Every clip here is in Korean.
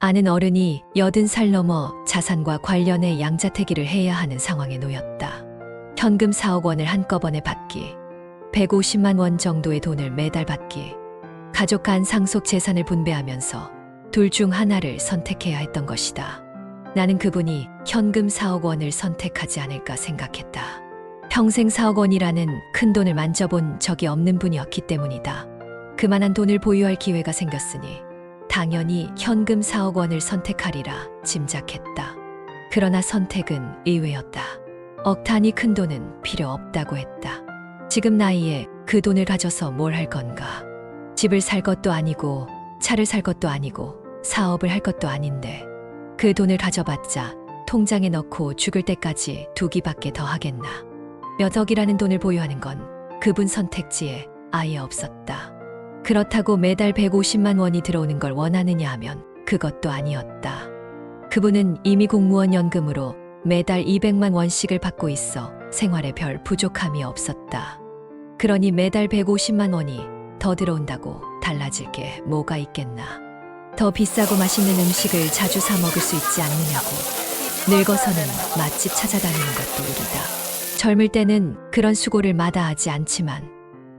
아는 어른이 80살 넘어 자산과 관련해 양자택일을 해야 하는 상황에 놓였다. 현금 4억 원을 한꺼번에 받기, 150만 원 정도의 돈을 매달 받기, 가족 간 상속 재산을 분배하면서 둘 중 하나를 선택해야 했던 것이다. 나는 그분이 현금 4억 원을 선택하지 않을까 생각했다. 평생 4억 원이라는 큰 돈을 만져본 적이 없는 분이었기 때문이다. 그만한 돈을 보유할 기회가 생겼으니 당연히 현금 4억 원을 선택하리라 짐작했다. 그러나 선택은 의외였다. 억 단위 큰 돈은 필요 없다고 했다. 지금 나이에 그 돈을 가져서 뭘 할 건가? 집을 살 것도 아니고 차를 살 것도 아니고 사업을 할 것도 아닌데 그 돈을 가져봤자 통장에 넣고 죽을 때까지 두기밖에 더 하겠나. 몇 억이라는 돈을 보유하는 건 그분 선택지에 아예 없었다. 그렇다고 매달 150만 원이 들어오는 걸 원하느냐 하면 그것도 아니었다. 그분은 이미 공무원 연금으로 매달 200만 원씩을 받고 있어 생활에 별 부족함이 없었다. 그러니 매달 150만 원이 더 들어온다고 달라질 게 뭐가 있겠나. 더 비싸고 맛있는 음식을 자주 사 먹을 수 있지 않느냐고. 늙어서는 맛집 찾아다니는 것도 일이다. 젊을 때는 그런 수고를 마다하지 않지만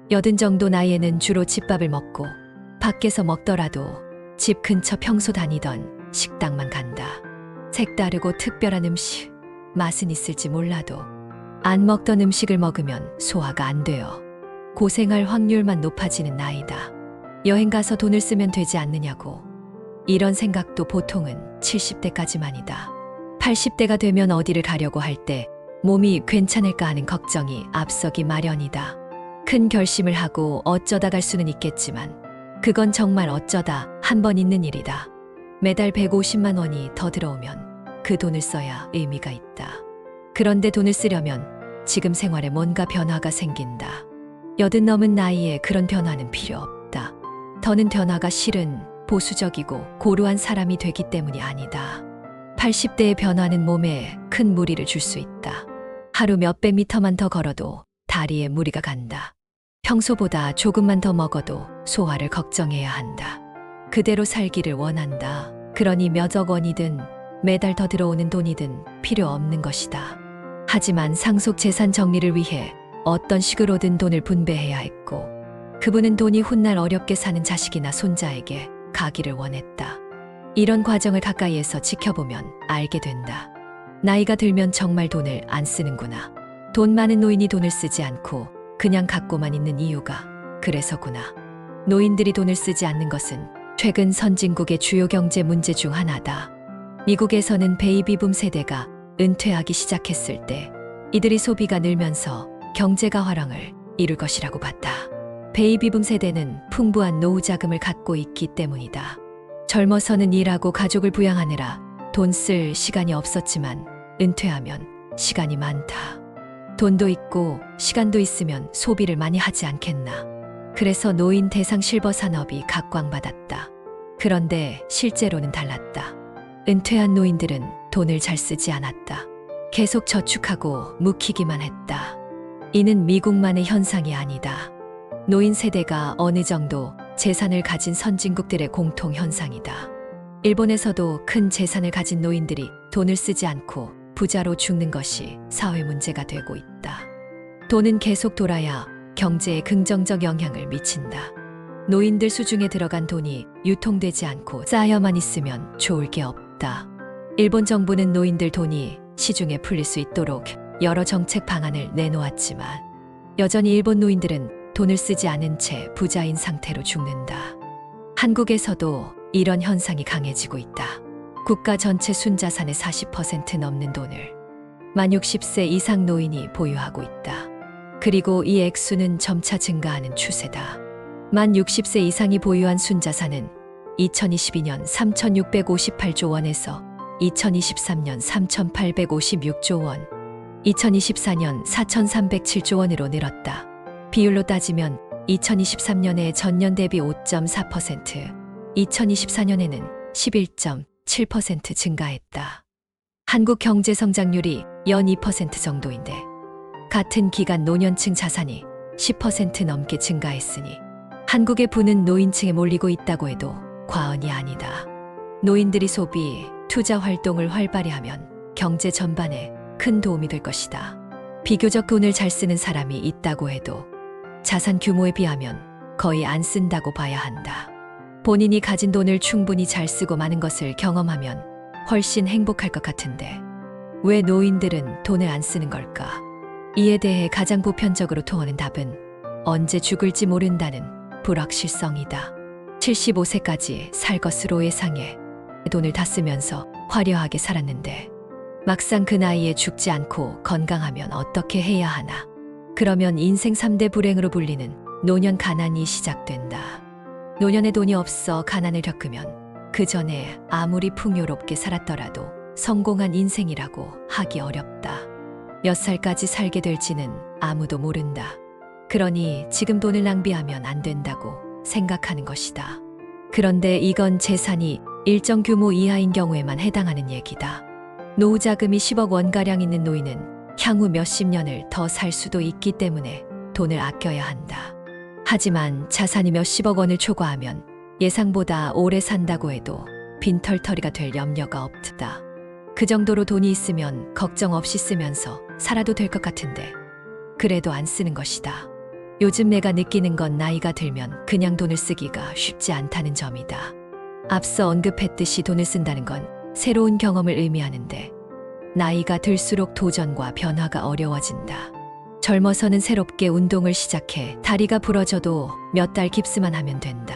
80 정도 나이에는 주로 집밥을 먹고 밖에서 먹더라도 집 근처 평소 다니던 식당만 간다. 색다르고 특별한 음식, 맛은 있을지 몰라도 안 먹던 음식을 먹으면 소화가 안 되어 고생할 확률만 높아지는 나이다. 여행 가서 돈을 쓰면 되지 않느냐고. 이런 생각도 보통은 70대까지만이다. 80대가 되면 어디를 가려고 할 때 몸이 괜찮을까 하는 걱정이 앞서기 마련이다. 큰 결심을 하고 어쩌다 갈 수는 있겠지만 그건 정말 어쩌다 한 번 있는 일이다. 매달 150만 원이 더 들어오면 그 돈을 써야 의미가 있다. 그런데 돈을 쓰려면 지금 생활에 뭔가 변화가 생긴다. 80 넘은 나이에 그런 변화는 필요 없다. 더는 변화가 싫은 보수적이고 고루한 사람이 되기 때문이 아니다. 80대의 변화는 몸에 큰 무리를 줄 수 있다. 하루 몇백 미터만 더 걸어도 다리에 무리가 간다. 평소보다 조금만 더 먹어도 소화를 걱정해야 한다. 그대로 살기를 원한다. 그러니 몇 억 원이든 매달 더 들어오는 돈이든 필요 없는 것이다. 하지만 상속 재산 정리를 위해 어떤 식으로든 돈을 분배해야 했고 그분은 돈이 훗날 어렵게 사는 자식이나 손자에게 가기를 원했다. 이런 과정을 가까이에서 지켜보면 알게 된다. 나이가 들면 정말 돈을 안 쓰는구나. 돈 많은 노인이 돈을 쓰지 않고 그냥 갖고만 있는 이유가 그래서구나. 노인들이 돈을 쓰지 않는 것은 최근 선진국의 주요 경제 문제 중 하나다. 미국에서는 베이비붐 세대가 은퇴하기 시작했을 때 이들이 소비가 늘면서 경제가 화랑을 이룰 것이라고 봤다. 베이비붐 세대는 풍부한 노후 자금을 갖고 있기 때문이다. 젊어서는 일하고 가족을 부양하느라 돈 쓸 시간이 없었지만 은퇴하면 시간이 많다. 돈도 있고 시간도 있으면 소비를 많이 하지 않겠나. 그래서 노인 대상 실버 산업이 각광받았다. 그런데 실제로는 달랐다. 은퇴한 노인들은 돈을 잘 쓰지 않았다. 계속 저축하고 묵히기만 했다. 이는 미국만의 현상이 아니다. 노인 세대가 어느 정도 재산을 가진 선진국들의 공통 현상이다. 일본에서도 큰 재산을 가진 노인들이 돈을 쓰지 않고 부자로 죽는 것이 사회 문제가 되고 있다. 돈은 계속 돌아야 경제에 긍정적 영향을 미친다. 노인들 수중에 들어간 돈이 유통되지 않고 쌓여만 있으면 좋을 게 없다. 일본 정부는 노인들 돈이 시중에 풀릴 수 있도록 여러 정책 방안을 내놓았지만 여전히 일본 노인들은 돈을 쓰지 않은 채 부자인 상태로 죽는다. 한국에서도 이런 현상이 강해지고 있다. 국가 전체 순자산의 40% 넘는 돈을 만 60세 이상 노인이 보유하고 있다. 그리고 이 액수는 점차 증가하는 추세다. 만 60세 이상이 보유한 순자산은 2022년 3,658조 원에서 2023년 3,856조 원, 2024년 4,307조 원으로 늘었다. 비율로 따지면 2023년에 전년 대비 5.4%, 2024년에는 11.7% 증가했다. 한국 경제 성장률이 연 2% 정도인데 같은 기간 노년층 자산이 10% 넘게 증가했으니 한국의 부는 노인층에 몰리고 있다고 해도 과언이 아니다. 노인들이 소비, 투자 활동을 활발히 하면 경제 전반에 큰 도움이 될 것이다. 비교적 돈을 잘 쓰는 사람이 있다고 해도 자산 규모에 비하면 거의 안 쓴다고 봐야 한다. 본인이 가진 돈을 충분히 잘 쓰고 많은 것을 경험하면 훨씬 행복할 것 같은데 왜 노인들은 돈을 안 쓰는 걸까? 이에 대해 가장 보편적으로 통하는 답은 언제 죽을지 모른다는 불확실성이다. 75세까지 살 것으로 예상해 돈을 다 쓰면서 화려하게 살았는데 막상 그 나이에 죽지 않고 건강하면 어떻게 해야 하나? 그러면 인생 3대 불행으로 불리는 노년 가난이 시작된다. 노년에 돈이 없어 가난을 겪으면 그 전에 아무리 풍요롭게 살았더라도 성공한 인생이라고 하기 어렵다. 몇 살까지 살게 될지는 아무도 모른다. 그러니 지금 돈을 낭비하면 안 된다고 생각하는 것이다. 그런데 이건 재산이 일정 규모 이하인 경우에만 해당하는 얘기다. 노후 자금이 10억 원가량 있는 노인은 향후 몇십 년을 더 살 수도 있기 때문에 돈을 아껴야 한다. 하지만 자산이 몇십억 원을 초과하면 예상보다 오래 산다고 해도 빈털터리가 될 염려가 없다. 그 정도로 돈이 있으면 걱정 없이 쓰면서 살아도 될 것 같은데 그래도 안 쓰는 것이다. 요즘 내가 느끼는 건 나이가 들면 그냥 돈을 쓰기가 쉽지 않다는 점이다. 앞서 언급했듯이 돈을 쓴다는 건 새로운 경험을 의미하는데 나이가 들수록 도전과 변화가 어려워진다. 젊어서는 새롭게 운동을 시작해 다리가 부러져도 몇 달 깁스만 하면 된다.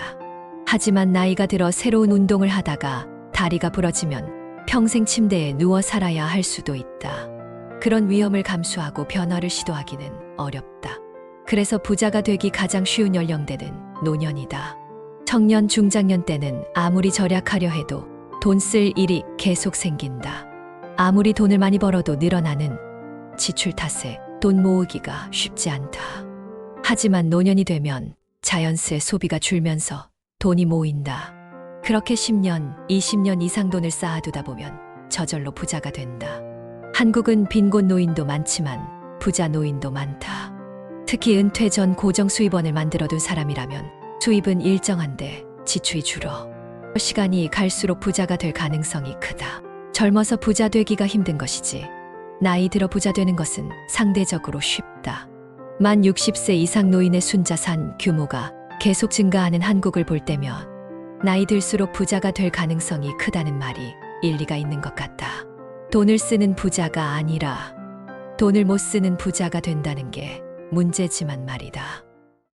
하지만 나이가 들어 새로운 운동을 하다가 다리가 부러지면 평생 침대에 누워 살아야 할 수도 있다. 그런 위험을 감수하고 변화를 시도하기는 어렵다. 그래서 부자가 되기 가장 쉬운 연령대는 노년이다. 청년, 중장년 때는 아무리 절약하려 해도 돈 쓸 일이 계속 생긴다. 아무리 돈을 많이 벌어도 늘어나는 지출 탓에 돈 모으기가 쉽지 않다. 하지만 노년이 되면 자연스레 소비가 줄면서 돈이 모인다. 그렇게 10년, 20년 이상 돈을 쌓아두다 보면 저절로 부자가 된다. 한국은 빈곤 노인도 많지만 부자 노인도 많다. 특히 은퇴 전 고정 수입원을 만들어둔 사람이라면 수입은 일정한데 지출이 줄어. 시간이 갈수록 부자가 될 가능성이 크다. 젊어서 부자 되기가 힘든 것이지 나이 들어 부자 되는 것은 상대적으로 쉽다. 만 60세 이상 노인의 순자산 규모가 계속 증가하는 한국을 볼 때면 나이 들수록 부자가 될 가능성이 크다는 말이 일리가 있는 것 같다. 돈을 쓰는 부자가 아니라 돈을 못 쓰는 부자가 된다는 게 문제지만 말이다.